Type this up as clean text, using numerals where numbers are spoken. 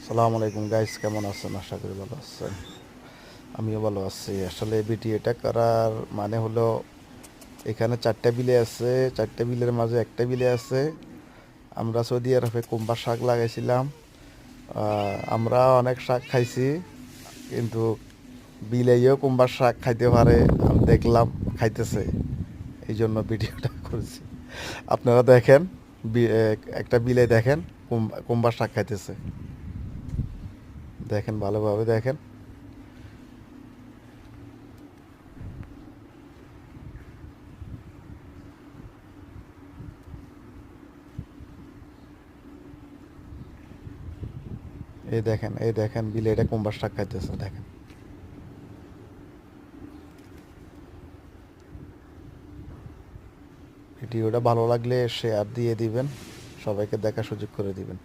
সালাম আলাইকুম গাইস, কেমন আছেন? আশা করি ভালো আছেন। আমিও ভালো আছি। আসলে ভিডিওটা করার মানে হলো, এখানে 4টা বিলে আছে। 4টা বিলের মাঝে একটা বিলে আছে। আমরা সৌদি আরবে কুমড়া শাক লাগাইছিলাম। আমরা অনেক শাক খাইছি, কিন্তু বিলেও কুমড়া শাক খাইতে পারে আমি দেখলাম, খাইতেছে। এই জন্য ভিডিওটা করেছি। আপনারা দেখেন, একটা বিলে দেখেন কুমড়া শাক খাইতেছে। দেখেন, ভালোভাবে দেখেন। এই দেখেন বিলেটা কুমড়া শাক খাইতেছে, দেখেন। ভিডিওটা ভালো লাগলে শেয়ার দিয়ে দিবেন, সবাইকে দেখার সুযোগ করে দিবেন।